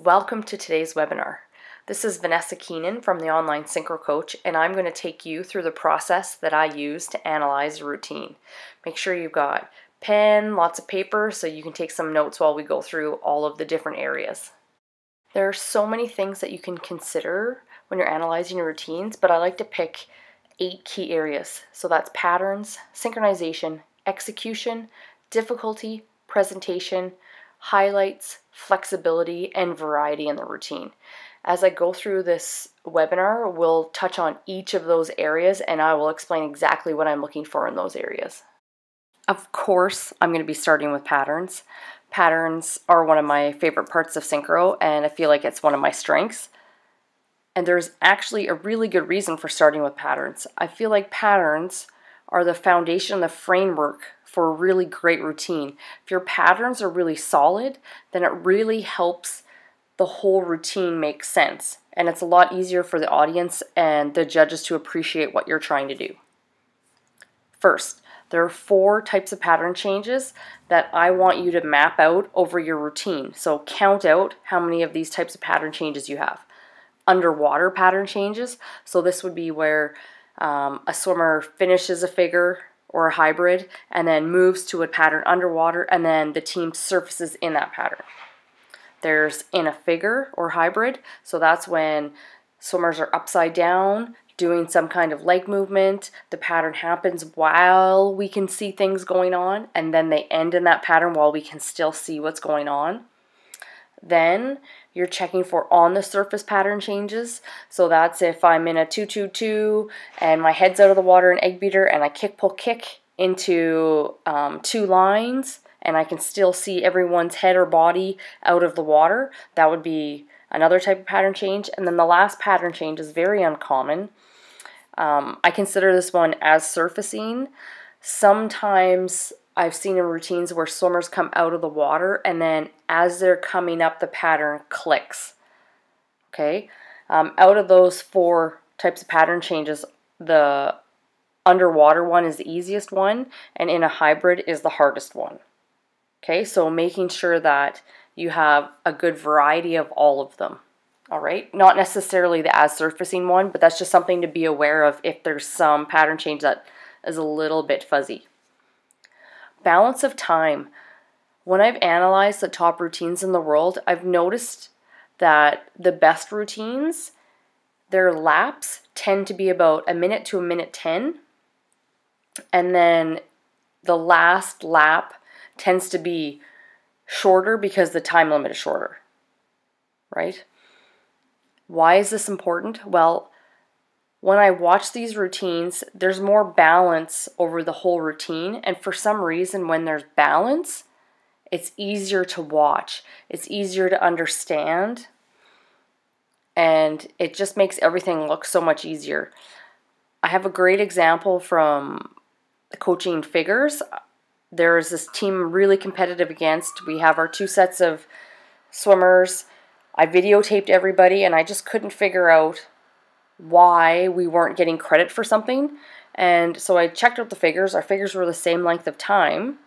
Welcome to today's webinar. This is Vanessa Keenan from the Online Synchro Coach, and I'm going to take you through the process that I use to analyze a routine. Make sure you've got pen, lots of paper, so you can take some notes while we go through all of the different areas. There are so many things that you can consider when you're analyzing your routines, but I like to pick 8 key areas. So that's patterns, synchronization, execution, difficulty, presentation, highlights, flexibility, and variety in the routine. As I go through this webinar, we'll touch on each of those areas and I will explain exactly what I'm looking for in those areas. Of course, I'm going to be starting with patterns. Patterns are one of my favorite parts of Synchro, and I feel like it's one of my strengths. And there's actually a really good reason for starting with patterns. I feel like patterns are the foundation, the framework for a really great routine. If your patterns are really solid, then it really helps the whole routine make sense. And it's a lot easier for the audience and the judges to appreciate what you're trying to do. First, there are 4 types of pattern changes that I want you to map out over your routine. So count out how many of these types of pattern changes you have. Underwater pattern changes, so this would be where a swimmer finishes a figure or a hybrid and then moves to a pattern underwater, and then the team surfaces in that pattern. There's in a figure or hybrid, so that's when swimmers are upside down doing some kind of leg movement. The pattern happens while we can see things going on, and then they end in that pattern while we can still see what's going on. Then you're checking for on the surface pattern changes. So that's if I'm in a 2-2-2 and my head's out of the water in egg beater and I kick, pull, kick into 2 lines and I can still see everyone's head or body out of the water. That would be another type of pattern change. And then the last pattern change is very uncommon. I consider this one as surfacing. Sometimes I've seen in routines where swimmers come out of the water and then as they're coming up, the pattern clicks. Okay, out of those 4 types of pattern changes, the underwater one is the easiest one, and in a hybrid is the hardest one. Okay, so making sure that you have a good variety of all of them. All right, not necessarily the as surfacing one, but that's just something to be aware of if there's some pattern change that is a little bit fuzzy. Balance of time. When I've analyzed the top routines in the world, I've noticed that the best routines, their laps tend to be about 1 minute to 1:10, and then the last lap tends to be shorter because the time limit is shorter, right? Why is this important? Well, when I watch these routines, there's more balance over the whole routine, and for some reason when there's balance, it's easier to watch, it's easier to understand, and it just makes everything look so much easier. I have a great example from coaching figures. There's this team I'm really competitive against. We have our 2 sets of swimmers. I videotaped everybody and I just couldn't figure out why we weren't getting credit for something. And so I checked out the figures. Our figures were the same length of time.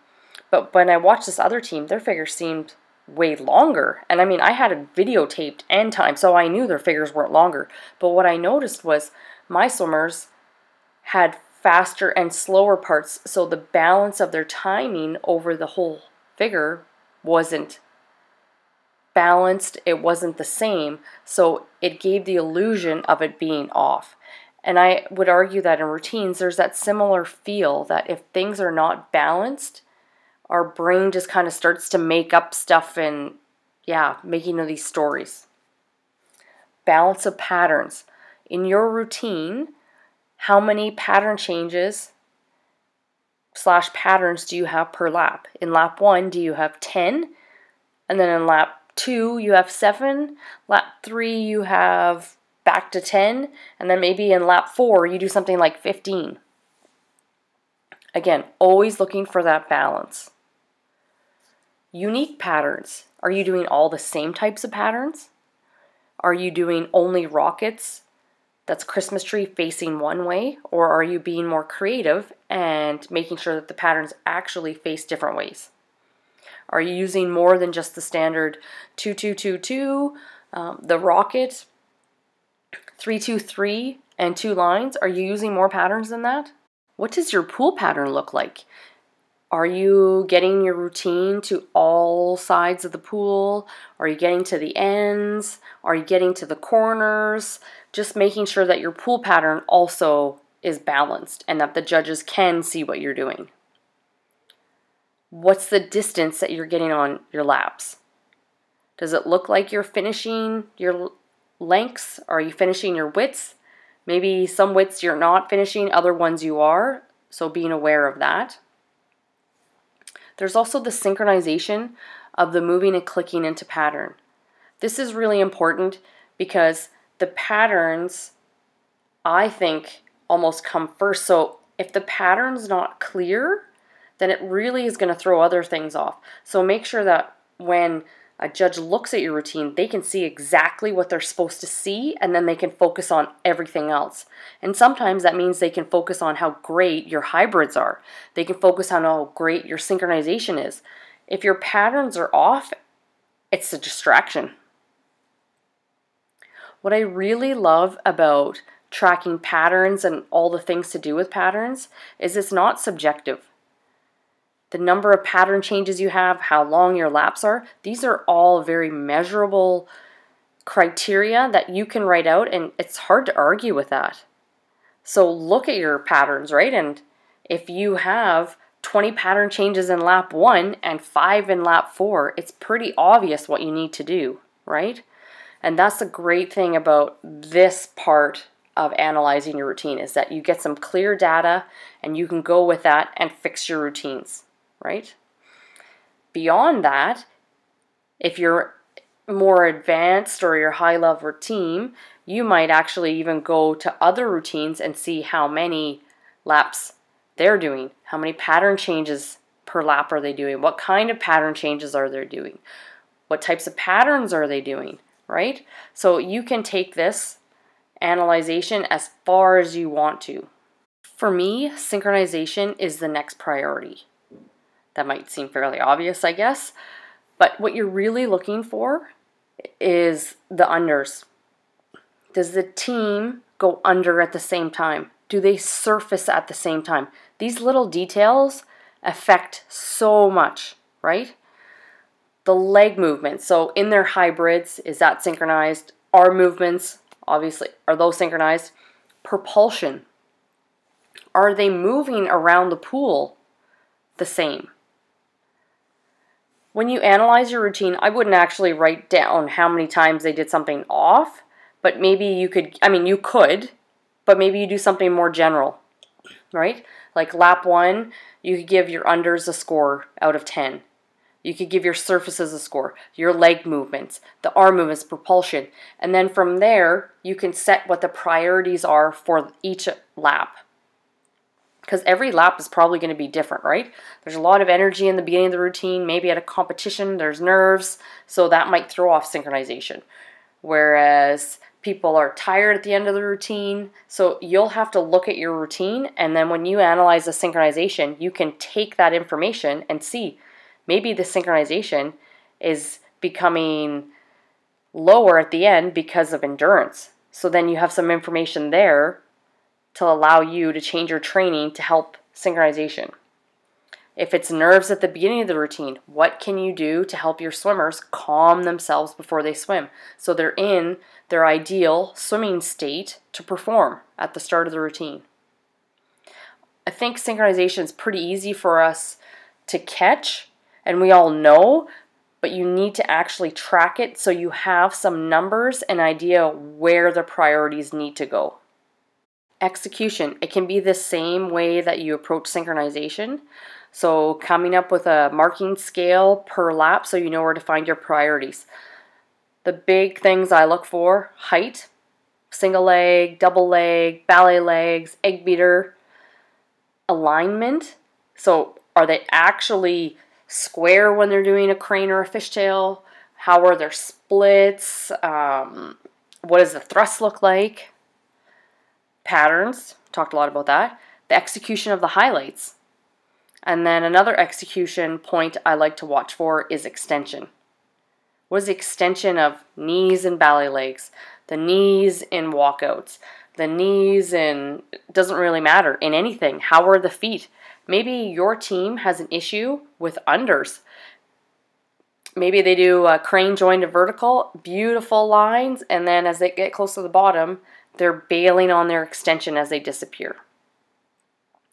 But when I watched this other team, their figures seemed way longer. And I mean, I had it videotaped and time, so I knew their figures weren't longer. But what I noticed was my swimmers had faster and slower parts, so the balance of their timing over the whole figure wasn't balanced, it wasn't the same, so it gave the illusion of it being off. And I would argue that in routines, there's that similar feel that if things are not balanced, our brain just kind of starts to make up stuff and, making of these stories. Balance of patterns. In your routine, how many pattern changes / patterns do you have per lap? In lap 1, do you have 10? And then in lap 2, you have 7. Lap 3, you have back to 10. And then maybe in lap 4, you do something like 15. Again, always looking for that balance. Unique patterns. Are you doing all the same types of patterns? Are you doing only rockets that's Christmas tree facing one way? Or are you being more creative and making sure that the patterns actually face different ways? Are you using more than just the standard 2-2-2-2, the rocket, 3-2-3, and 2 lines? Are you using more patterns than that? What does your pool pattern look like? Are you getting your routine to all sides of the pool? Are you getting to the ends? Are you getting to the corners? Just making sure that your pool pattern also is balanced and that the judges can see what you're doing. What's the distance that you're getting on your laps? Does it look like you're finishing your lengths? Are you finishing your widths? Maybe some widths you're not finishing, other ones you are, so being aware of that. There's also the synchronization of the moving and clicking into pattern. This is really important because the patterns, I think, almost come first. So if the pattern's not clear, then it really is going to throw other things off. So make sure that when a judge looks at your routine, they can see exactly what they're supposed to see, and then they can focus on everything else. And sometimes that means they can focus on how great your hybrids are. They can focus on how great your synchronization is. If your patterns are off, it's a distraction. What I really love about tracking patterns and all the things to do with patterns is it's not subjective. The number of pattern changes you have, how long your laps are, these are all very measurable criteria that you can write out, and it's hard to argue with that. So look at your patterns, right? And if you have 20 pattern changes in lap 1 and 5 in lap 4, it's pretty obvious what you need to do, right? And that's the great thing about this part of analyzing your routine, is that you get some clear data and you can go with that and fix your routines. Right? Beyond that, if you're more advanced or your high-level team, you might actually even go to other routines and see how many laps they're doing, how many pattern changes per lap are they doing, what kind of pattern changes are they doing, what types of patterns are they doing, right? So you can take this analyzation as far as you want to. For me, synchronization is the next priority. That might seem fairly obvious, I guess. But what you're really looking for is the unders. Does the team go under at the same time? Do they surface at the same time? These little details affect so much, right? The leg movement. So in their hybrids, is that synchronized? Our movements, obviously, are those synchronized? Propulsion. Are they moving around the pool the same? When you analyze your routine, I wouldn't actually write down how many times they did something off, but maybe you could, you could, but maybe you do something more general, right? Like lap 1, you could give your unders a score out of 10. You could give your surfaces a score, your leg movements, the arm movements, propulsion, and then from there, you can set what the priorities are for each lap. Because every lap is probably going to be different, right? There's a lot of energy in the beginning of the routine. Maybe at a competition, there's nerves, so that might throw off synchronization. Whereas people are tired at the end of the routine, so you'll have to look at your routine, and then when you analyze the synchronization, you can take that information and see maybe the synchronization is becoming lower at the end because of endurance. So then you have some information there to allow you to change your training to help synchronization. If it's nerves at the beginning of the routine, what can you do to help your swimmers calm themselves before they swim so they're in their ideal swimming state to perform at the start of the routine? I think synchronization is pretty easy for us to catch, and we all know, but you need to actually track it so you have some numbers and idea where the priorities need to go. Execution, it can be the same way that you approach synchronization. So coming up with a marking scale per lap so you know where to find your priorities. The big things I look for: height, single leg, double leg, ballet legs, egg beater, alignment. So are they actually square when they're doing a crane or a fishtail? How are their splits? What does the thrust look like? Patterns, talked a lot about that. The execution of the highlights. And then another execution point I like to watch for is extension. What is the extension of knees and ballet legs? The knees in walkouts. The knees in, doesn't really matter, in anything. How are the feet? Maybe your team has an issue with unders. Maybe they do a crane joint to vertical, beautiful lines, and then as they get close to the bottom, they're bailing on their extension as they disappear.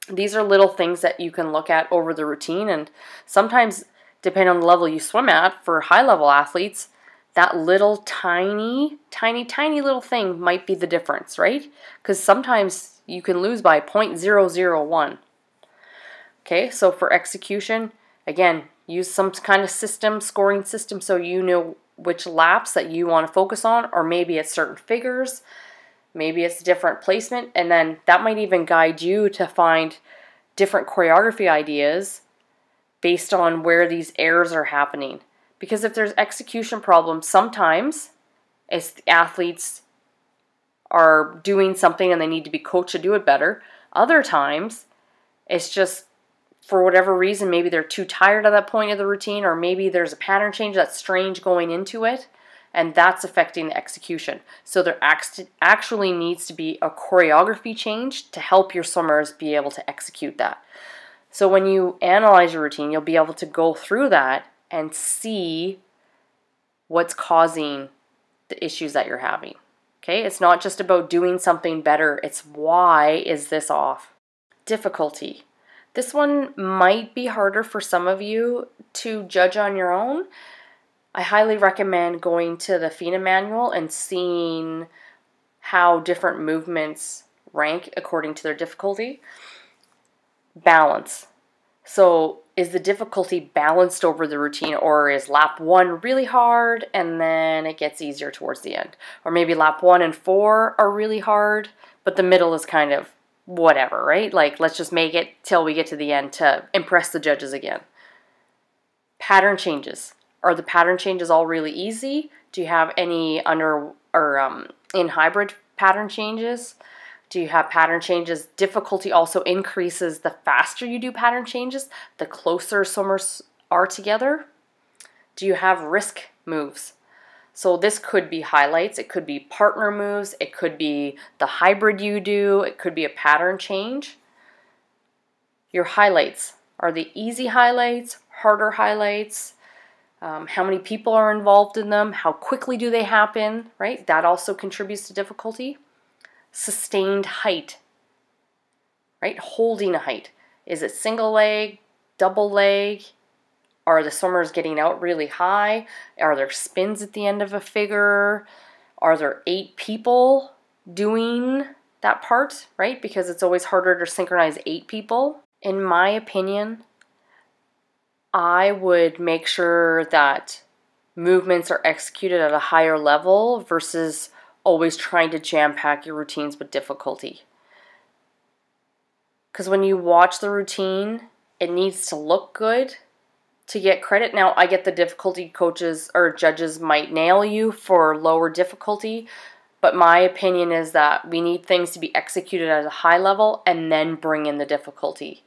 These are little things that you can look at over the routine, and sometimes, depending on the level you swim at, for high-level athletes, that little tiny little thing might be the difference, right? Because sometimes you can lose by 0.001. Okay, so for execution, again, use some kind of system, scoring system, so you know which laps that you want to focus on, or maybe it's certain figures, maybe it's different placement, and then that might even guide you to find different choreography ideas based on where these errors are happening. Because if there's execution problems, sometimes as the athletes are doing something and they need to be coached to do it better, other times it's just for whatever reason, maybe they're too tired at that point of the routine, or maybe there's a pattern change that's strange going into it, and that's affecting the execution. So there actually needs to be a choreography change to help your swimmers be able to execute that. So when you analyze your routine, you'll be able to go through that and see what's causing the issues that you're having. Okay, it's not just about doing something better, it's why is this off? Difficulty. This one might be harder for some of you to judge on your own. I highly recommend going to the FINA manual and seeing how different movements rank according to their difficulty. Balance. So is the difficulty balanced over the routine, or is lap 1 really hard and then it gets easier towards the end? Or maybe lap 1 and 4 are really hard, but the middle is kind of whatever, right? Like, let's just make it till we get to the end to impress the judges again. Pattern changes. Are the pattern changes all really easy? Do you have any under or in hybrid pattern changes? Do you have pattern changes? Difficulty also increases the faster you do pattern changes, the closer swimmers are together. Do you have risk moves? So this could be highlights, it could be partner moves, it could be the hybrid you do, it could be a pattern change. Your highlights, are they easy highlights, harder highlights? How many people are involved in them? How quickly do they happen, right? That also contributes to difficulty. Sustained height, right? Holding a height. Is it single leg, double leg? Are the swimmers getting out really high? Are there spins at the end of a figure? Are there 8 people doing that part, right? Because it's always harder to synchronize 8 people. In my opinion, I would make sure that movements are executed at a higher level versus always trying to jam-pack your routines with difficulty. Because when you watch the routine, it needs to look good to get credit. Now, I get the difficulty coaches or judges might nail you for lower difficulty, but my opinion is that we need things to be executed at a high level and then bring in the difficulty.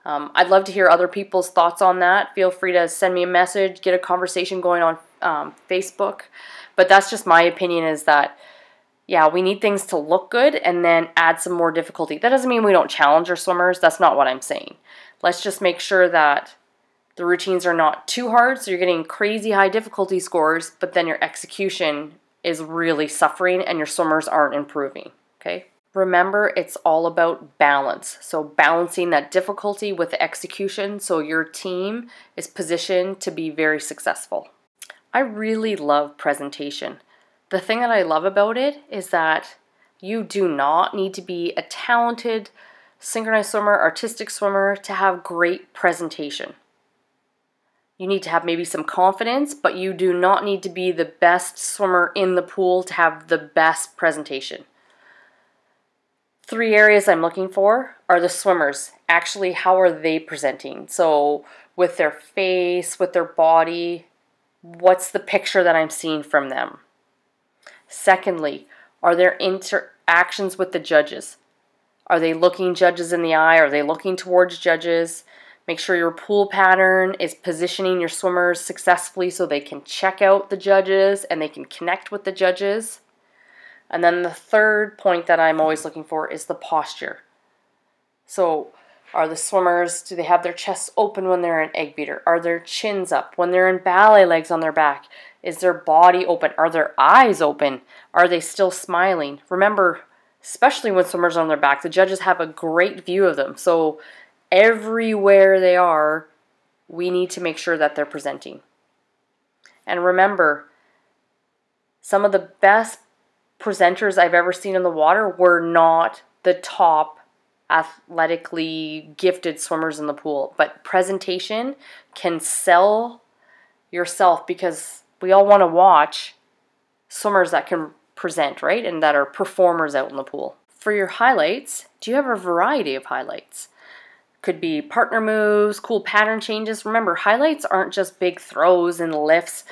I'd love to hear other people's thoughts on that. Feel free to send me a message, get a conversation going on Facebook. But that's just my opinion, is that, yeah, we need things to look good and then add some more difficulty. That doesn't mean we don't challenge our swimmers. That's not what I'm saying. Let's just make sure that the routines are not too hard, so you're getting crazy high difficulty scores, but then your execution is really suffering and your swimmers aren't improving, okay? Remember, it's all about balance. So balancing that difficulty with the execution so your team is positioned to be very successful. I really love presentation. The thing that I love about it is that you do not need to be a talented synchronized swimmer, artistic swimmer to have great presentation. You need to have maybe some confidence, but you do not need to be the best swimmer in the pool to have the best presentation. 3 areas I'm looking for are the swimmers. Actually, how are they presenting? So with their face, with their body, what's the picture that I'm seeing from them? Secondly, are there interactions with the judges? Are they looking judges in the eye? Are they looking towards judges? Make sure your pool pattern is positioning your swimmers successfully so they can check out the judges and they can connect with the judges. And then the third point that I'm always looking for is the posture. So are the swimmers, do they have their chests open when they're in egg beater? Are their chins up? When they're in ballet legs on their back, is their body open? Are their eyes open? Are they still smiling? Remember, especially when swimmers are on their back, the judges have a great view of them. So everywhere they are, we need to make sure that they're presenting. And remember, some of the best presenters I've ever seen in the water were not the top athletically gifted swimmers in the pool. But presentation can sell yourself, because we all want to watch swimmers that can present, right? And that are performers out in the pool. For your highlights, do you have a variety of highlights? Could be partner moves, cool pattern changes. Remember, highlights aren't just big throws and lifts.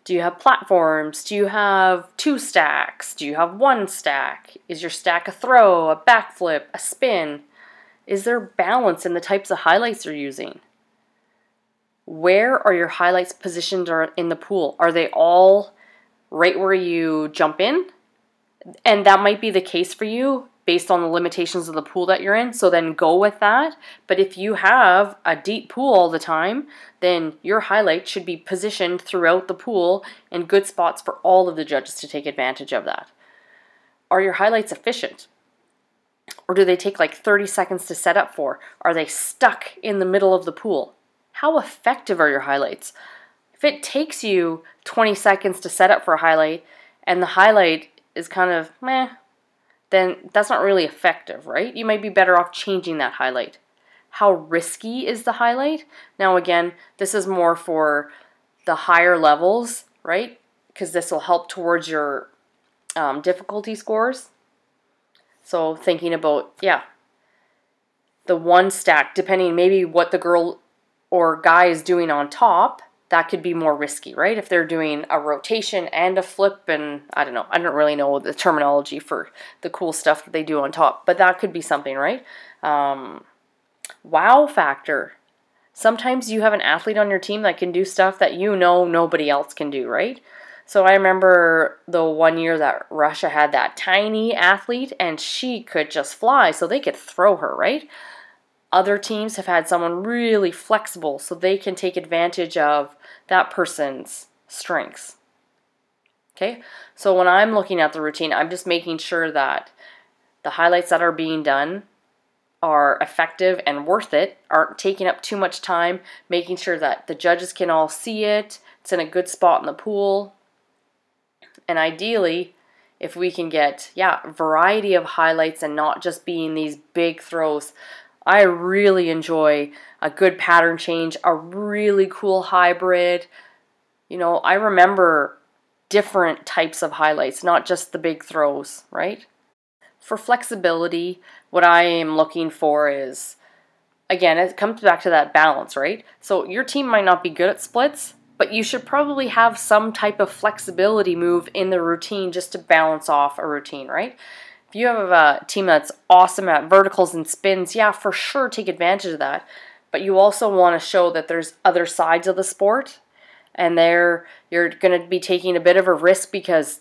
Do you have platforms? Do you have 2 stacks? Do you have 1 stack? Is your stack a throw, a backflip, a spin? Is there balance in the types of highlights you're using? Where are your highlights positioned in the pool? Are they all right where you jump in? And that might be the case for you based on the limitations of the pool that you're in, so then go with that. But if you have a deep pool all the time, then your highlight should be positioned throughout the pool in good spots for all of the judges to take advantage of that. Are your highlights efficient? Or do they take like 30 seconds to set up for? Are they stuck in the middle of the pool? How effective are your highlights? If it takes you 20 seconds to set up for a highlight and the highlight is kind of meh, then that's not really effective, right? You might be better off changing that highlight. How risky is the highlight? Now again, this is more for the higher levels, right? Because this will help towards your difficulty scores. So thinking about, the 1 stack, depending maybe what the girl or guy is doing on top, that could be more risky, right? If they're doing a rotation and a flip, and I don't know, I don't really know the terminology for the cool stuff that they do on top, but that could be something, right? Wow factor. Sometimes you have an athlete on your team that can do stuff that you know nobody else can do, right? So I remember the one year that Russia had that tiny athlete and she could just fly, so they could throw her, right? Other teams have had someone really flexible so they can take advantage of that person's strengths. Okay, so when I'm looking at the routine, I'm just making sure that the highlights that are being done are effective and worth it, aren't taking up too much time, making sure that the judges can all see it, it's in a good spot in the pool. And ideally, if we can get, variety of highlights and not just being these big throws. I really enjoy a good pattern change, a really cool hybrid. You know, I remember different types of highlights, not just the big throws, right? For flexibility, what I am looking for is, again, it comes back to that balance, right? So your team might not be good at splits, but you should probably have some type of flexibility move in the routine just to balance off a routine, right? If you have a team that's awesome at verticals and spins, for sure take advantage of that. But you also want to show that there's other sides of the sport, and there you're going to be taking a bit of a risk because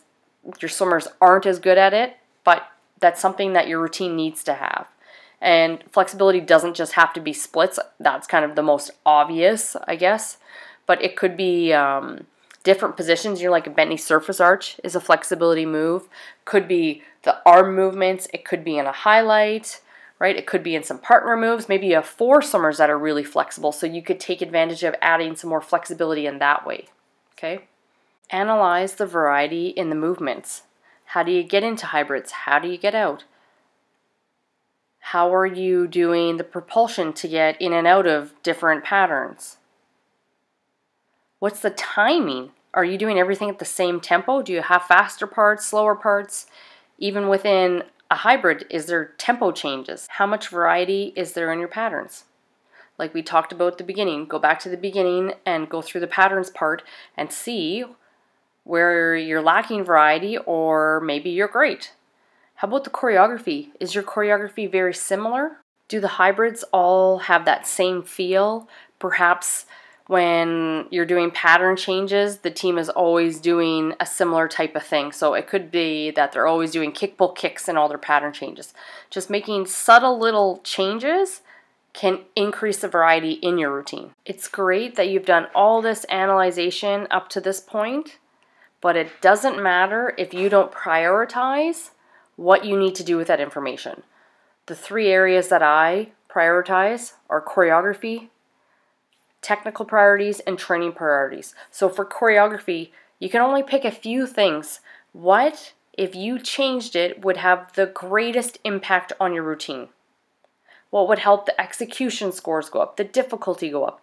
your swimmers aren't as good at it, but that's something that your routine needs to have. And flexibility doesn't just have to be splits. That's kind of the most obvious, I guess. But it could be different positions. You know, like a bent knee surface arch is a flexibility move. Could be the arm movements. It could be in a highlight, right? It could be in some partner moves. Maybe you have 4 swimmers that are really flexible, so you could take advantage of adding some more flexibility in that way, okay? Analyze the variety in the movements. How do you get into hybrids? How do you get out? How are you doing the propulsion to get in and out of different patterns? What's the timing? Are you doing everything at the same tempo? Do you have faster parts, slower parts? Even within a hybrid, is there tempo changes? How much variety is there in your patterns? Like we talked about at the beginning, go back to the beginning and go through the patterns part and see where you're lacking variety, or maybe you're great. How about the choreography? Is your choreography very similar? Do the hybrids all have that same feel? Perhaps when you're doing pattern changes, the team is always doing a similar type of thing. So it could be that they're always doing kick, pull, kicks in all their pattern changes. Just making subtle little changes can increase the variety in your routine. It's great that you've done all this analyzation up to this point, but it doesn't matter if you don't prioritize what you need to do with that information. The 3 areas that I prioritize are choreography, technical priorities, and training priorities. So for choreography, you can only pick a few things. What, if you changed it, would have the greatest impact on your routine? What would help the execution scores go up, the difficulty go up?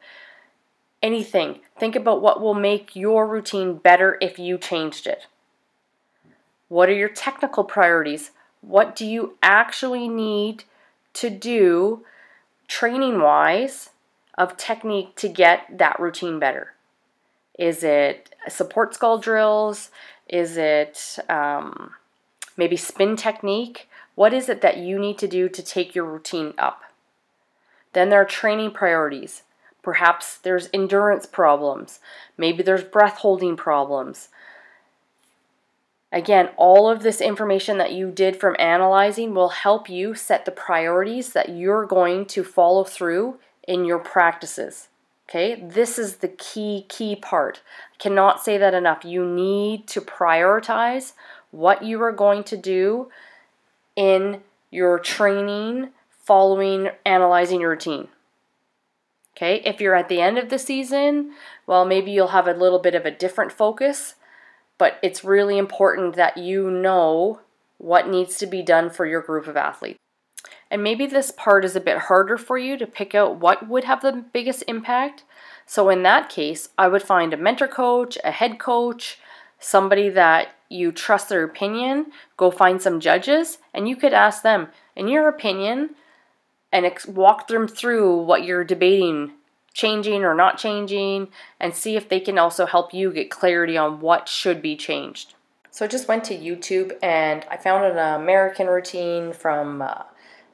Anything. Think about what will make your routine better if you changed it. What are your technical priorities? What do you actually need to do training-wise of technique to get that routine better? Is it support skull drills? Is it maybe spin technique? What is it that you need to do to take your routine up? Then there are training priorities. Perhaps there's endurance problems. Maybe there's breath holding problems. Again, all of this information that you did from analyzing will help you set the priorities that you're going to follow through in your practices. Okay, this is the key part. I cannot say that enough. You need to prioritize what you are going to do in your training following analyzing your routine. Okay, if you're at the end of the season, well, maybe you'll have a little bit of a different focus. But it's really important that you know what needs to be done for your group of athletes. And maybe this part is a bit harder for you to pick out what would have the biggest impact. So in that case, I would find a mentor coach, a head coach, somebody that you trust their opinion. Go find some judges, and you could ask them, in your opinion, and walk them through what you're debating, changing or not changing, and see if they can also help you get clarity on what should be changed. So I just went to YouTube and I found an American routine from, I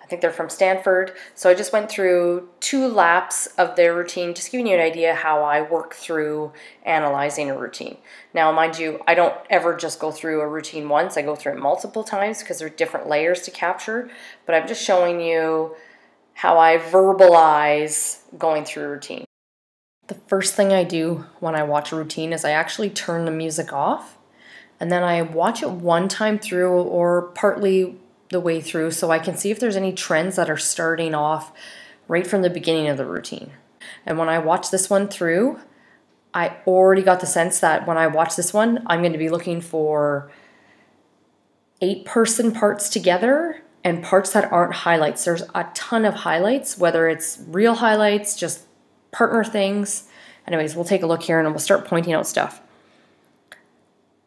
think they're from Stanford. So I just went through 2 laps of their routine, just giving you an idea how I work through analyzing a routine. Now, mind you, I don't ever just go through a routine once. I go through it multiple times because there are different layers to capture. But I'm just showing you how I verbalize going through a routine. The first thing I do when I watch a routine is I actually turn the music off, and then I watch it one time through or partly the way through so I can see if there's any trends that are starting off right from the beginning of the routine. And when I watch this one through, I already got the sense that when I watch this one, I'm going to be looking for 8-person parts together and parts that aren't highlights. There's a ton of highlights, whether it's real highlights, just partner things. Anyways, we'll take a look here and we'll start pointing out stuff.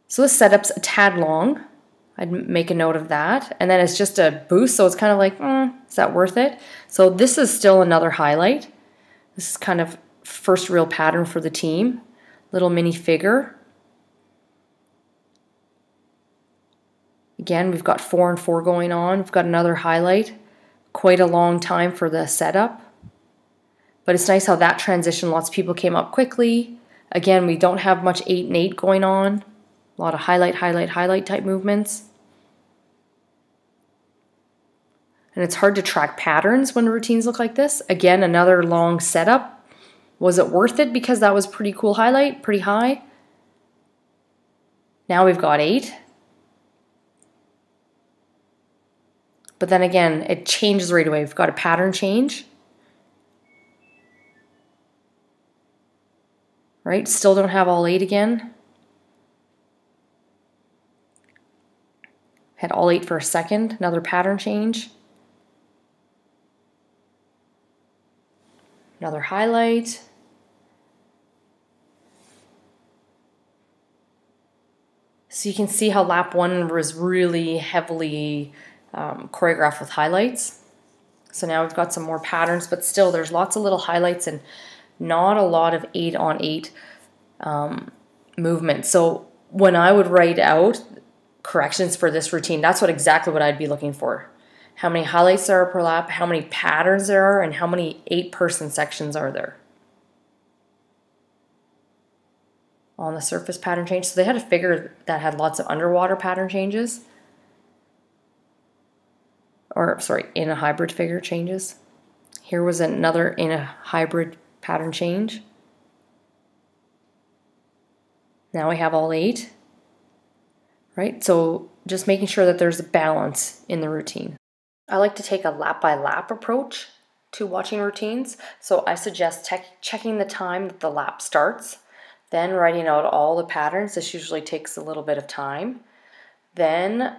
So this setup's a tad long. I'd make a note of that. And then it's just a boost, so it's kind of like, is that worth it? So this is still another highlight. This is kind of first real pattern for the team. Little mini figure. Again, we've got 4 and 4 going on. We've got another highlight. Quite a long time for the setup. But it's nice how that transition, lots of people came up quickly. Again, we don't have much 8 and 8 going on. A lot of highlight, highlight, highlight type movements. And it's hard to track patterns when the routines look like this. Again, another long setup. Was it worth it because that was pretty cool highlight, pretty high? Now we've got 8. But then again, it changes right away. We've got a pattern change. Right, still don't have all 8 again. Had all 8 for a second, another pattern change. Another highlight. So you can see how lap 1 was really heavily choreographed with highlights. So now we've got some more patterns, but still there's lots of little highlights and not a lot of 8 on 8 movement. So when I would write out corrections for this routine, that's exactly what I'd be looking for. how many highlights there are per lap, how many patterns there are, and how many 8-person sections are there on the surface pattern change. So they had a figure that had lots of underwater pattern changes. Or sorry, in a hybrid figure changes. Here was another in a hybrid pattern change. Now we have all 8, right? So just making sure that there's a balance in the routine. I like to take a lap by lap approach to watching routines. So I suggest checking the time that the lap starts, then writing out all the patterns. This usually takes a little bit of time. Then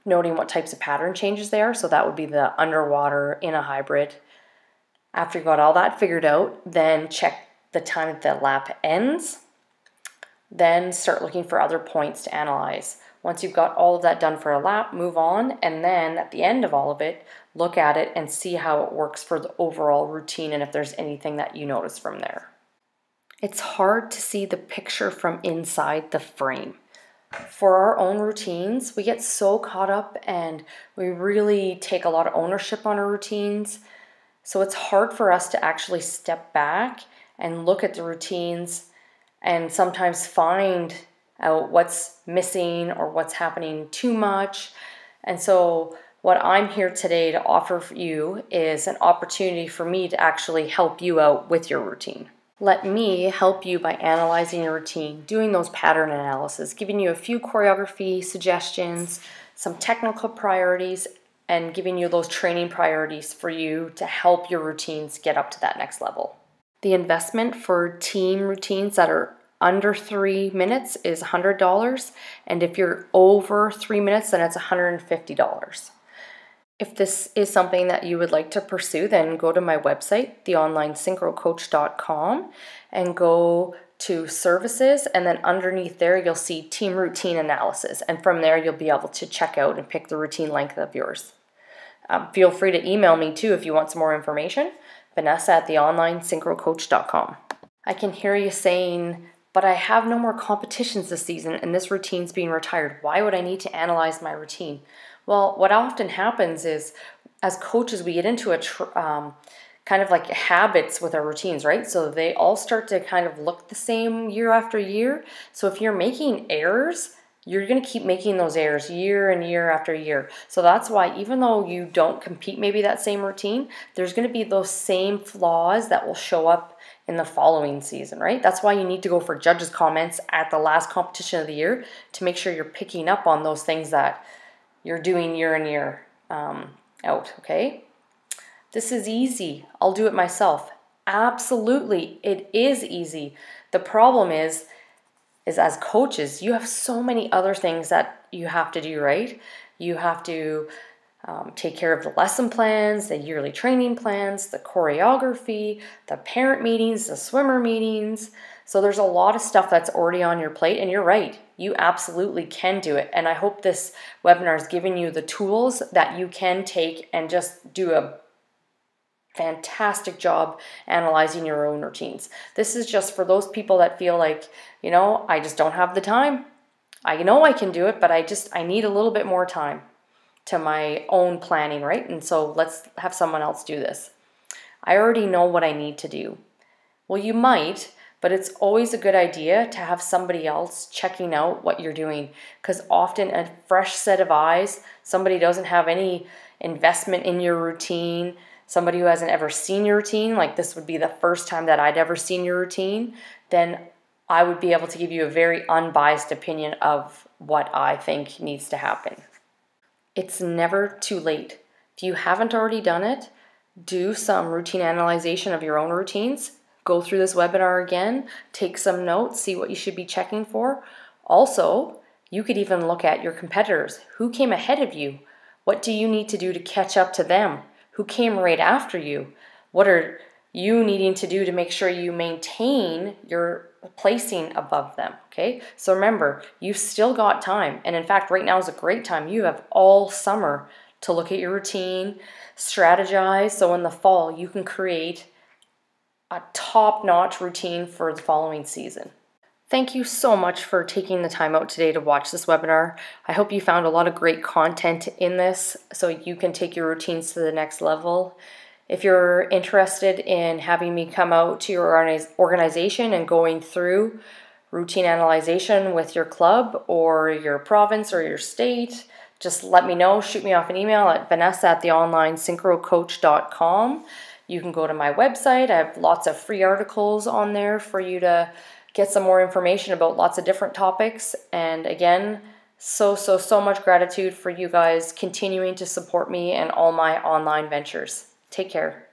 noting what types of pattern changes they are. So that would be the underwater, in a hybrid. After you got all that figured out, then check the time that the lap ends. Then start looking for other points to analyze. Once you've got all of that done for a lap, move on. And then at the end of all of it, look at it and see how it works for the overall routine and if there's anything that you notice from there. It's hard to see the picture from inside the frame. For our own routines, we get so caught up and we really take a lot of ownership on our routines. So it's hard for us to actually step back and look at the routines and sometimes find out what's missing or what's happening too much. And so what I'm here today to offer for you is an opportunity for me to actually help you out with your routine. Let me help you by analyzing your routine, doing those pattern analysis, giving you a few choreography suggestions, some technical priorities, and giving you those training priorities for you to help your routines get up to that next level. The investment for team routines that are under 3 minutes is $100, and if you're over 3 minutes, then it's $150. If this is something that you would like to pursue, then go to my website, theonlinesynchrocoach.com, and go to services, and then underneath there you'll see team routine analysis, and from there you'll be able to check out and pick the routine length of yours. Feel free to email me too if you want some more information, Vanessa@theonlinesynchrocoach.com. I can hear you saying, but I have no more competitions this season and this routine's being retired. Why would I need to analyze my routine? Well, what often happens is, as coaches, we get into a kind of like habits with our routines, right? So they all start to kind of look the same year after year. So if you're making errors, you're going to keep making those errors year and year after year. So that's why even though you don't compete maybe that same routine, there's going to be those same flaws that will show up in the following season, right? That's why you need to go for judges' comments at the last competition of the year to make sure you're picking up on those things that you're doing year in year out, okay? This is easy. I'll do it myself. Absolutely, it is easy. The problem is as coaches, you have so many other things that you have to do, right? You have to take care of the lesson plans, the yearly training plans, the choreography, the parent meetings, the swimmer meetings. So there's a lot of stuff that's already on your plate, and you're right. You absolutely can do it. And I hope this webinar is giving you the tools that you can take and just do a fantastic job analyzing your own routines. This is just for those people that feel like, I just don't have the time. I know I can do it, but I need a little bit more time to my own planning, right? And so let's have someone else do this. I already know what I need to do. Well, you might, but it's always a good idea to have somebody else checking out what you're doing, because often a fresh set of eyes, somebody doesn't have any investment in your routine, somebody who hasn't ever seen your routine, like this would be the first time that I'd ever seen your routine, then I would be able to give you a very unbiased opinion of what I think needs to happen. It's never too late. If you haven't already done it, do some routine analyzation of your own routines. Go through this webinar again, take some notes, see what you should be checking for. Also, you could even look at your competitors. Who came ahead of you? What do you need to do to catch up to them? Who came right after you? What are you needing to do to make sure you maintain your placing above them, okay? So remember, you've still got time. And in fact, right now is a great time. You have all summer to look at your routine, strategize, so in the fall you can create a top-notch routine for the following season. Thank you so much for taking the time out today to watch this webinar. I hope you found a lot of great content in this so you can take your routines to the next level. If you're interested in having me come out to your organization and going through routine analyzation with your club or your province or your state, just let me know. Shoot me off an email at vanessa@theonlinesynchrocoach.com. You can go to my website. I have lots of free articles on there for you to get some more information about lots of different topics. And again, so much gratitude for you guys continuing to support me and all my online ventures. Take care.